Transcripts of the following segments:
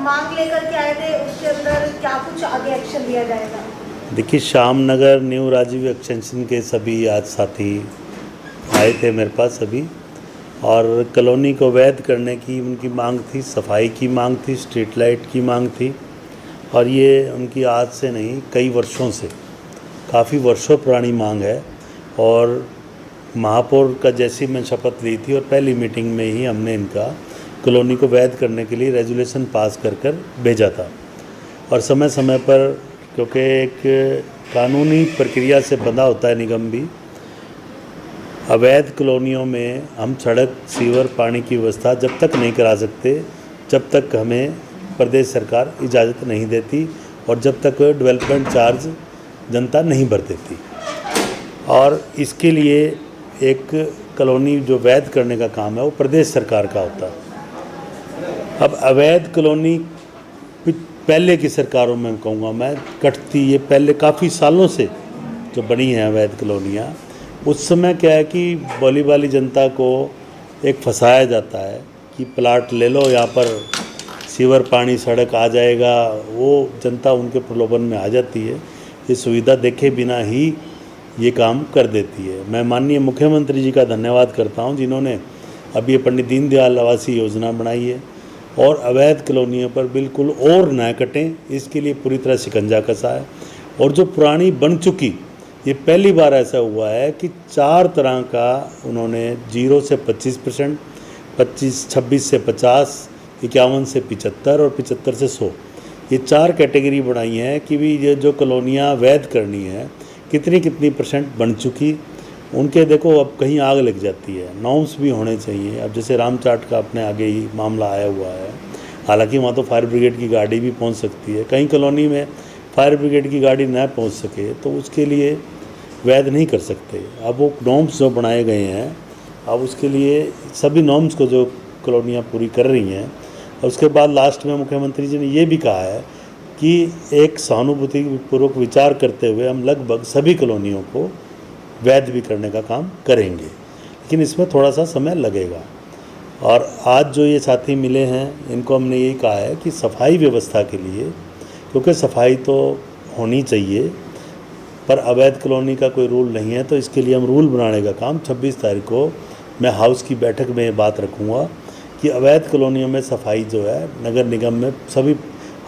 मांग लेकर के आए थे, उसके अंदर क्या कुछ आगे एक्शन लिया जाएगा? देखिए, श्याम नगर न्यू राजीव एक्सटेंशन के सभी आज साथी आए थे मेरे पास सभी, और कॉलोनी को वैध करने की उनकी मांग थी, सफाई की मांग थी, स्ट्रीट लाइट की मांग थी। और ये उनकी आज से नहीं, कई वर्षों से, काफ़ी वर्षों पुरानी मांग है। और महापौर का जैसी मैं शपथ ली थी और पहली मीटिंग में ही हमने इनका कॉलोनी को वैध करने के लिए रेजोल्यूशन पास कर भेजा था। और समय समय पर, क्योंकि एक कानूनी प्रक्रिया से बंधा होता है निगम भी, अवैध कॉलोनियों में हम सड़क, सीवर, पानी की व्यवस्था जब तक नहीं करा सकते, जब तक हमें प्रदेश सरकार इजाज़त नहीं देती और जब तक डेवलपमेंट चार्ज जनता नहीं भर देती। और इसके लिए एक कॉलोनी जो वैध करने का काम है वो प्रदेश सरकार का होता है। अब अवैध कॉलोनी पहले की सरकारों में कहूँगा मैं कटती, ये पहले काफ़ी सालों से जो बनी हैं अवैध कॉलोनियाँ, उस समय क्या है कि भोली भाली जनता को एक फंसाया जाता है कि प्लाट ले लो, यहाँ पर सीवर, पानी, सड़क आ जाएगा। वो जनता उनके प्रलोभन में आ जाती है, ये सुविधा देखे बिना ही ये काम कर देती है। मैं माननीय मुख्यमंत्री जी का धन्यवाद करता हूँ जिन्होंने अभी ये पंडित दीनदयाल आवासीय योजना बनाई है और अवैध कॉलोनियों पर बिल्कुल और न कटें, इसके लिए पूरी तरह शिकंजा कसा है। और जो पुरानी बन चुकी, ये पहली बार ऐसा हुआ है कि 4 तरह का उन्होंने 0 से 25%, 26 से 50, 51 से 75 और 75 से 100, ये 4 कैटेगरी बनाई हैं कि भी ये जो कॉलोनियाँ वैध करनी है कितनी % बन चुकी, उनके देखो अब कहीं आग लग जाती है। नॉर्म्स भी होने चाहिए। अब जैसे रामचाट का अपने आगे ही मामला आया हुआ है, हालांकि वहाँ तो फायर ब्रिगेड की गाड़ी भी पहुँच सकती है, कहीं कॉलोनी में फायर ब्रिगेड की गाड़ी न पहुँच सके तो उसके लिए वैध नहीं कर सकते। अब वो नॉर्म्स जो बनाए गए हैं, अब उसके लिए सभी नॉर्म्स को जो कॉलोनियाँ पूरी कर रही हैं। और उसके बाद लास्ट में मुख्यमंत्री जी ने ये भी कहा है कि एक सहानुभूतिपूर्वक विचार करते हुए हम लगभग सभी कॉलोनियों को वैध भी करने का काम करेंगे, लेकिन इसमें थोड़ा सा समय लगेगा। और आज जो ये साथी मिले हैं, इनको हमने यही कहा है कि सफाई व्यवस्था के लिए, क्योंकि सफाई तो होनी चाहिए पर अवैध कॉलोनी का कोई रूल नहीं है, तो इसके लिए हम रूल बनाने का काम 26 तारीख को मैं हाउस की बैठक में ये बात रखूँगा कि अवैध कॉलोनियों में सफाई जो है नगर निगम में सभी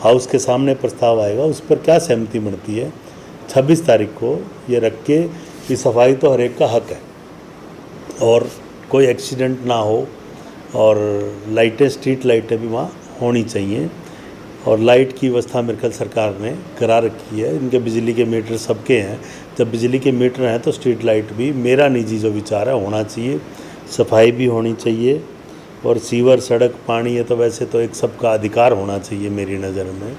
हाउस के सामने प्रस्ताव आएगा, उस पर क्या सहमति बनती है 26 तारीख को ये रख के कि सफाई तो हर एक का हक है और कोई एक्सीडेंट ना हो। और लाइटें, स्ट्रीट लाइटें भी वहाँ होनी चाहिए। और लाइट की व्यवस्था मेरे ख्याल सरकार ने करा रखी है। इनके बिजली के मीटर सबके हैं, जब बिजली के मीटर हैं तो स्ट्रीट लाइट भी, मेरा निजी जो विचार है, होना चाहिए। सफाई भी होनी चाहिए और सीवर, सड़क, पानी, ये तो वैसे तो एक सबका अधिकार होना चाहिए मेरी नज़र में।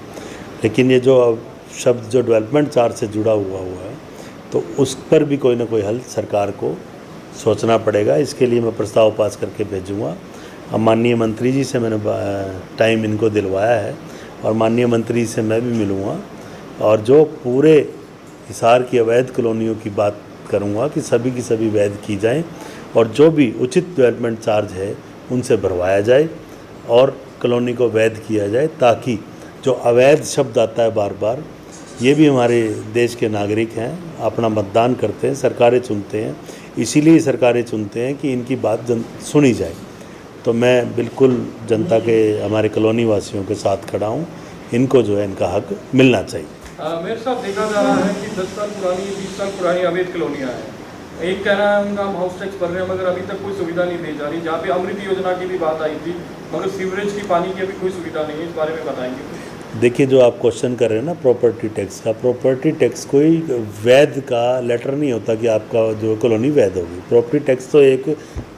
लेकिन ये जो शब्द जो डेवलपमेंट चार्ज से जुड़ा हुआ है तो उस पर भी कोई ना कोई हल सरकार को सोचना पड़ेगा। इसके लिए मैं प्रस्ताव पास करके भेजूँगा। अब माननीय मंत्री जी से मैंने टाइम इनको दिलवाया है और माननीय मंत्री से मैं भी मिलूँगा और जो पूरे हिसार की अवैध कॉलोनियों की बात करूँगा कि सभी की सभी वैध की जाएं और जो भी उचित डेवलपमेंट चार्ज है उनसे भरवाया जाए और कॉलोनी को वैध किया जाए, ताकि जो अवैध शब्द आता है बार बार, ये भी हमारे देश के नागरिक हैं, अपना मतदान करते हैं, सरकारें चुनते हैं, इसीलिए सरकारें चुनते हैं कि इनकी बात सुनी जाए। तो मैं बिल्कुल जनता के, हमारे कॉलोनी वासियों के साथ खड़ा हूँ। इनको जो है इनका हक मिलना चाहिए। मेरे साथ देखा जा रहा है कि 10 साल पुरानी, 20 साल पुरानी अवैध कॉलोनियाँ हैं। एक कहना है उनका हम हाउस टैक्स भर रहे हैं मगर अभी तक कोई सुविधा नहीं दी जा रही। जहाँ पे अमृत योजना की भी बात आई थी मगर सीवरेज की, पानी की अभी कोई सुविधा नहीं है। इस बारे में बताएंगे? देखिए, जो आप क्वेश्चन कर रहे हैं ना प्रॉपर्टी टैक्स का, प्रॉपर्टी टैक्स कोई वैध का लेटर नहीं होता कि आपका जो कॉलोनी वैध होगी। प्रॉपर्टी टैक्स तो एक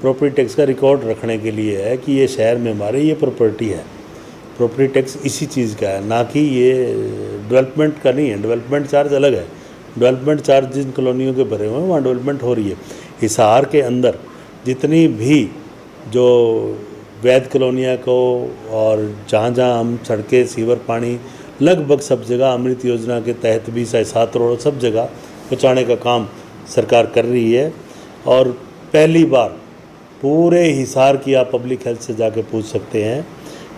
प्रॉपर्टी टैक्स का रिकॉर्ड रखने के लिए है कि ये शहर में हमारे ये प्रॉपर्टी है। प्रॉपर्टी टैक्स इसी चीज़ का है, ना कि ये डेवलपमेंट का नहीं है। डेवलपमेंट चार्ज अलग है। डेवलपमेंट चार्ज जिन कॉलोनियों के भरे हुए हैं वहाँ डेवलपमेंट हो रही है। हिसार के अंदर जितनी भी जो वैध कॉलोनियाँ को और जहाँ जहाँ हम सड़कें, सीवर, पानी, लगभग सब जगह अमृत योजना के तहत भी 7 रोड सब जगह पहुँचाने का काम सरकार कर रही है। और पहली बार पूरे हिसार की आप पब्लिक हेल्थ से जाके पूछ सकते हैं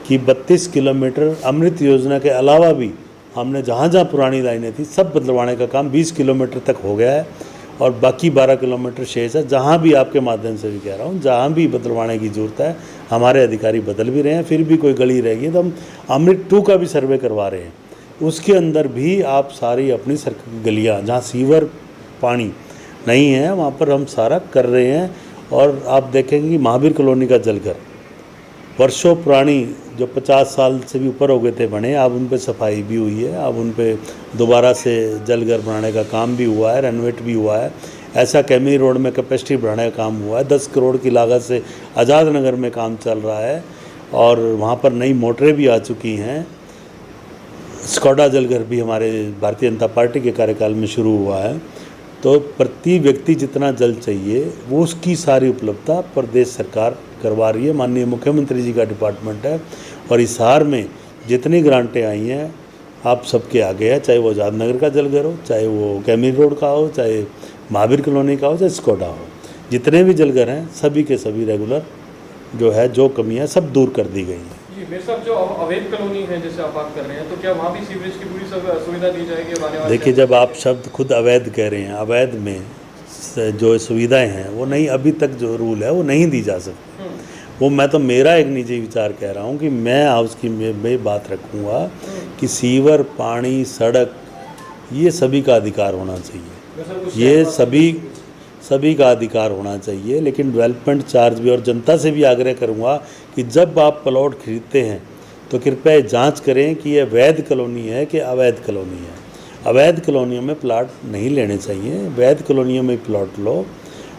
कि 32 किलोमीटर अमृत योजना के अलावा भी हमने जहाँ जहाँ पुरानी लाइनें थी सब बदलवाने का काम 20 किलोमीटर तक हो गया है और बाकी 12 किलोमीटर शेष है। जहाँ भी आपके माध्यम से भी कह रहा हूँ, जहाँ भी बदलवाने की ज़रूरत है हमारे अधिकारी बदल भी रहे हैं। फिर भी कोई गली रह गई तो हम अमृत 2 का भी सर्वे करवा रहे हैं। उसके अंदर भी आप सारी अपनी गलियाँ जहाँ सीवर पानी नहीं है वहाँ पर हम सारा कर रहे हैं। और आप देखेंगे कि महावीर कॉलोनी का जलघर वर्षों पुरानी जो 50 साल से भी ऊपर हो गए थे बने, अब उन पे सफाई भी हुई है, अब उन पे दोबारा से जलघर बनाने का काम भी हुआ है, रेनोवेट भी हुआ है। ऐसा कैमरी रोड में कैपेसिटी बढ़ाने का काम हुआ है। 10 करोड़ की लागत से आज़ाद नगर में काम चल रहा है और वहाँ पर नई मोटरें भी आ चुकी हैं। स्कॉडा जलघर भी हमारे भारतीय जनता पार्टी के कार्यकाल में शुरू हुआ है। तो प्रति व्यक्ति जितना जल चाहिए वो उसकी सारी उपलब्धता प्रदेश सरकार करवा रही है। माननीय मुख्यमंत्री जी का डिपार्टमेंट है और हिसार में जितनी ग्रांटें आई हैं आप सबके आगे है, चाहे वो आज़ाद नगर का जलघर हो, चाहे वो कैमरी रोड का हो, चाहे महावीर कॉलोनी का हो, चाहे स्कॉडा हो। जितने भी जलघर हैं सभी के सभी रेगुलर जो है जो कमियाँ सब दूर कर दी गई हैं। जी मेरे साहब, जो अवैध कॉलोनी है जैसे आप बात कर रहे हैं, तो क्या वहाँ भी सीवरेज की पूरी सुविधा दी जाएगी? देखिए, जब आप शब्द खुद अवैध कह रहे हैं, अवैध में जो सुविधाएं हैं वो नहीं, अभी तक जो रूल है वो नहीं दी जा सकती। वो मैं तो मेरा एक निजी विचार कह रहा हूँ कि मैं हाउस की में बात रखूँगा कि सीवर, पानी, सड़क ये सभी का अधिकार होना चाहिए। ये सभी का अधिकार होना चाहिए। लेकिन डेवलपमेंट चार्ज भी, और जनता से भी आग्रह करूँगा कि जब आप प्लॉट खरीदते हैं तो कृपया जांच करें कि ये वैध कॉलोनी है कि अवैध कॉलोनी है। अवैध कॉलोनियों में प्लाट नहीं लेने चाहिए, वैध कॉलोनियों में प्लॉट लो।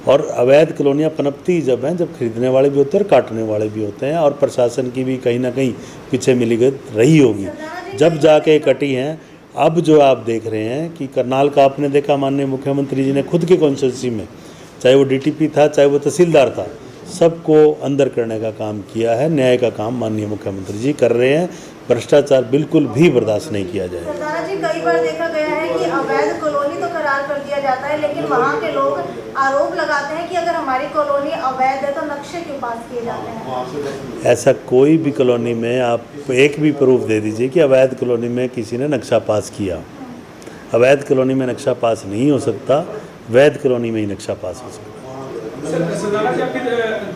और अवैध कॉलोनियाँ पनपती जब हैं जब खरीदने वाले भी होते हैं और काटने वाले भी होते हैं, और प्रशासन की भी कहीं ना कहीं पीछे मिलीभगत रही होगी जब जाके कटी हैं। अब जो आप देख रहे हैं कि करनाल का आपने देखा, माननीय मुख्यमंत्री जी ने खुद के कॉन्स्टिट्यूंसी में, चाहे वो डीटीपी था चाहे वो तहसीलदार था, सबको अंदर करने का काम किया है। न्याय का काम माननीय मुख्यमंत्री जी कर रहे हैं। भ्रष्टाचार बिल्कुल भी बर्दाश्त नहीं किया जाएगा। सरदारा जी, कई बार देखा गया है कि अवैध कॉलोनी तो करार कर दिया जाता है, लेकिन वहाँ के लोग आरोप लगाते हैं कि अगर हमारी कॉलोनी अवैध है तो नक्शे क्यों पास किए जाते हैं? ऐसा कोई भी कॉलोनी में आप एक भी प्रूफ दे दीजिए कि अवैध कॉलोनी में किसी ने नक्शा पास किया। अवैध कॉलोनी में नक्शा पास नहीं हो सकता, वैध कॉलोनी में ही नक्शा पास हो सकता। सरदारा जी, आपके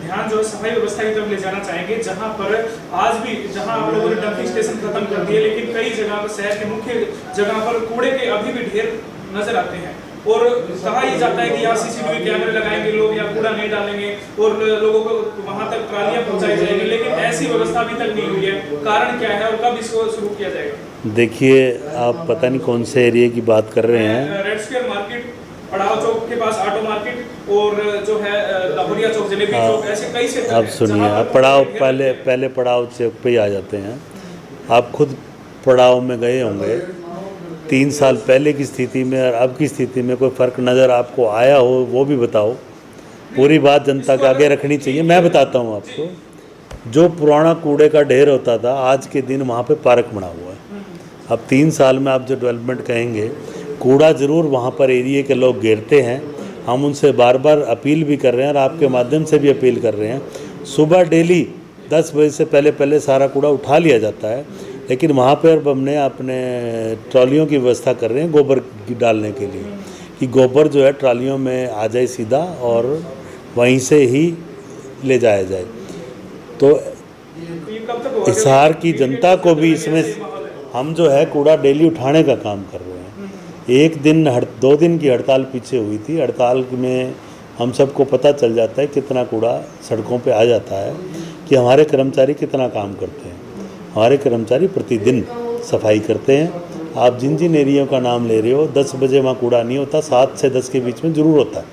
ध्यान जो है सफाई व्यवस्था की तरफ ले जाना चाहेंगे, जहां पर आज भी, जहां आप लोगों ने डंपिंग स्टेशन खत्म कर दिए, लेकिन कई जगह पर शहर के मुख्य जगह पर कूड़े के अभी भी ढेर नजर आते हैं। और कहा यह जाता है कि यहाँ सीसीटीवी कैमरे लगाएंगे लोग, या कूड़ा नहीं डालेंगे और लोगों को वहां तक ट्रालियां पहुंचाई जाएंगी, लेकिन ऐसी व्यवस्था अभी तक नहीं हुई है। कारण क्या है और कब इसको शुरू किया जाएगा? देखिए, आप पता नहीं कौन से एरिया की बात कर रहे हैं। रेड स्क्वायर मार्केट, पड़ाव चौक के पास ऑटो मार्केट, और जो है लाहौरिया चौक, जलेबी चौक, ऐसे कई से। आप सुनिए, आप पड़ाव पहले पड़ाव चौक पे ही आ जाते हैं। आप खुद पड़ाव में गए होंगे। 3 साल पहले की स्थिति में और अब की स्थिति में कोई फ़र्क नज़र आपको आया हो वो भी बताओ। पूरी बात जनता के आगे रखनी चाहिए। मैं बताता हूँ आपको, जो पुराना कूड़े का ढेर होता था आज के दिन वहाँ पे पार्क बना हुआ है। अब 3 साल में आप जो डेवलपमेंट कहेंगे, कूड़ा ज़रूर वहाँ पर एरिया के लोग घेरते हैं। हम उनसे बार बार अपील भी कर रहे हैं और आपके माध्यम से भी अपील कर रहे हैं। सुबह डेली 10 बजे से पहले सारा कूड़ा उठा लिया जाता है, लेकिन वहाँ पर अब हमने अपने ट्रॉलियों की व्यवस्था कर रहे हैं गोबर डालने के लिए, कि गोबर जो है ट्रॉलियों में आ जाए सीधा और वहीं से ही ले जाया जाए। तो हिसार की जनता को भी इसमें हम जो है कूड़ा डेली उठाने का काम कर रहे हैं। 2 दिन की हड़ताल पीछे हुई थी। हड़ताल में हम सबको पता चल जाता है कितना कूड़ा सड़कों पे आ जाता है, कि हमारे कर्मचारी कितना काम करते हैं। हमारे कर्मचारी प्रतिदिन सफाई करते हैं। आप जिन जिन एरिया का नाम ले रहे हो, 10 बजे वहाँ कूड़ा नहीं होता, 7 से 10 के बीच में ज़रूर होता है,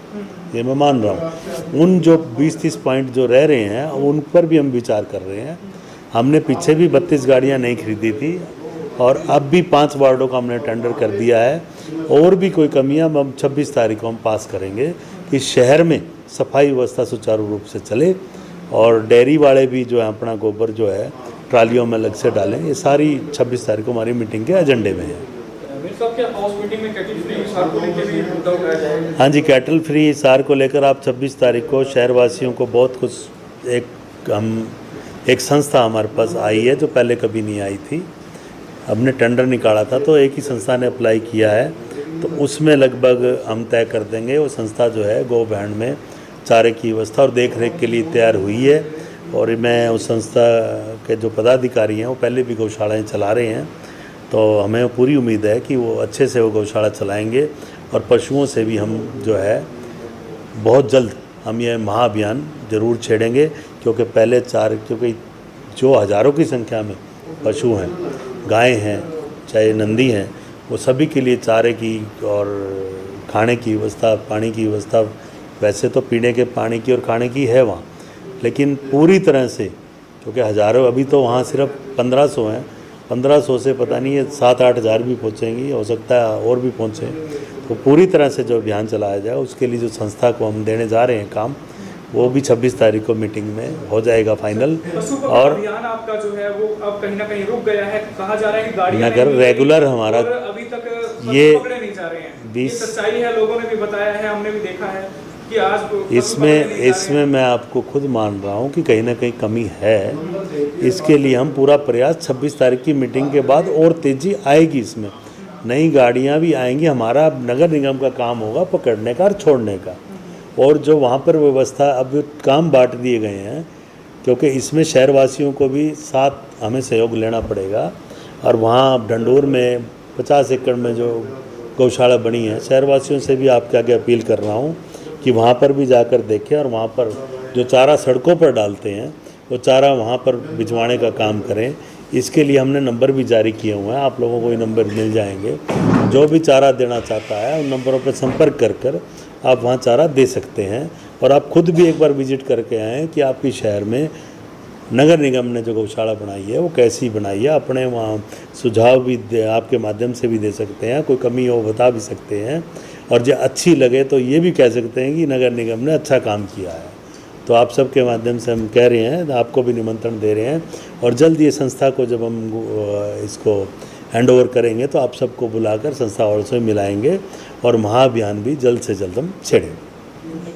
ये मैं मान रहा हूँ। उन जो 20-30 पॉइंट जो रह रहे हैं उन पर भी हम विचार कर रहे हैं। हमने पीछे भी 32 गाड़ियाँ नहीं खरीदी थी और अब भी 5 वार्डों का हमने टेंडर कर दिया है। और भी कोई कमियां हम 26 तारीख को हम पास करेंगे कि शहर में सफाई व्यवस्था सुचारू रूप से चले, और डेयरी वाले भी जो है अपना गोबर जो है ट्रालियों में अलग से डालें। ये सारी 26 तारीख को हमारी मीटिंग के एजेंडे में है। हाँ जी, कैटल फ्री हिसार को लेकर आप 26 तारीख को शहरवासियों को बहुत कुछ एक हम एक संस्था हमारे पास आई है जो पहले कभी नहीं आई थी। हमने टेंडर निकाला था तो एक ही संस्था ने अप्लाई किया है, तो उसमें लगभग हम तय कर देंगे। वो संस्था जो है गो बैंड में चारे की व्यवस्था और देख रेख के लिए तैयार हुई है। और मैं उस संस्था के जो पदाधिकारी हैं वो पहले भी गौशालाएँ चला रहे हैं, तो हमें पूरी उम्मीद है कि वो अच्छे से वो गौशाला चलाएँगे। और पशुओं से भी हम जो है बहुत जल्द हम ये महाअभियान ज़रूर छेड़ेंगे, क्योंकि पहले क्योंकि जो हज़ारों की संख्या में पशु हैं, गायें हैं, चाहे नंदी हैं, वो सभी के लिए चारे की और खाने की व्यवस्था, पानी की व्यवस्था, वैसे तो पीने के पानी की और खाने की है वहाँ, लेकिन पूरी तरह से, क्योंकि हज़ारों, अभी तो वहाँ सिर्फ 1500 हैं, 1500 से पता नहीं है 7-8 हज़ार भी पहुँचेंगी, हो सकता है और भी पहुँचें। तो पूरी तरह से जो अभियान चलाया जाए उसके लिए जो संस्था को हम देने जा रहे हैं काम, वो भी 26 तारीख को मीटिंग में हो जाएगा फाइनल। और अभियान आपका जो है वो अब कहीं ना कहीं रुक गया है, कहा जा रहा है कि गाड़ियां नगर रेगुलर हमारा और अभी तक ये पकड़े नहीं जा रहे हैं। 20 सच्चाई है, लोगों ने भी बताया है, हमने भी देखा है कि आज इसमें मैं आपको खुद मान रहा हूँ कि कहीं ना कहीं कमी है। इसके लिए हम पूरा प्रयास 26 तारीख की मीटिंग के बाद और तेज़ी आएगी, इसमें नई गाड़ियाँ भी आएंगी। हमारा नगर निगम का काम होगा पकड़ने का और छोड़ने का, और जो वहाँ पर व्यवस्था, अब काम बांट दिए गए हैं, क्योंकि इसमें शहरवासियों को भी साथ हमें सहयोग लेना पड़ेगा। और वहाँ डंडोर में 50 एकड़ में जो गौशाला बनी है, शहरवासियों से भी आपके आगे अपील कर रहा हूँ कि वहाँ पर भी जाकर देखें और वहाँ पर जो चारा सड़कों पर डालते हैं वो चारा वहाँ पर भिजवाने का काम करें। इसके लिए हमने नंबर भी जारी किए हुए हैं, आप लोगों को ये नंबर मिल जाएंगे। जो भी चारा देना चाहता है उन नंबरों पर संपर्क कर आप वहाँ चारा दे सकते हैं। और आप खुद भी एक बार विजिट करके आएँ कि आपके शहर में नगर निगम ने जो गौशाला बनाई है वो कैसी बनाई है। अपने वहाँ सुझाव भी आपके माध्यम से भी दे सकते हैं, कोई कमी हो बता भी सकते हैं, और जो अच्छी लगे तो ये भी कह सकते हैं कि नगर निगम ने अच्छा काम किया है। तो आप सबके माध्यम से हम कह रहे हैं, आपको भी निमंत्रण दे रहे हैं। और जल्द ये संस्था को जब हम इसको हैंड ओवर करेंगे तो आप सबको बुलाकर संस्था और से मिलाएंगे और महाअभियान भी जल्द से जल्द हम छेड़ेंगे।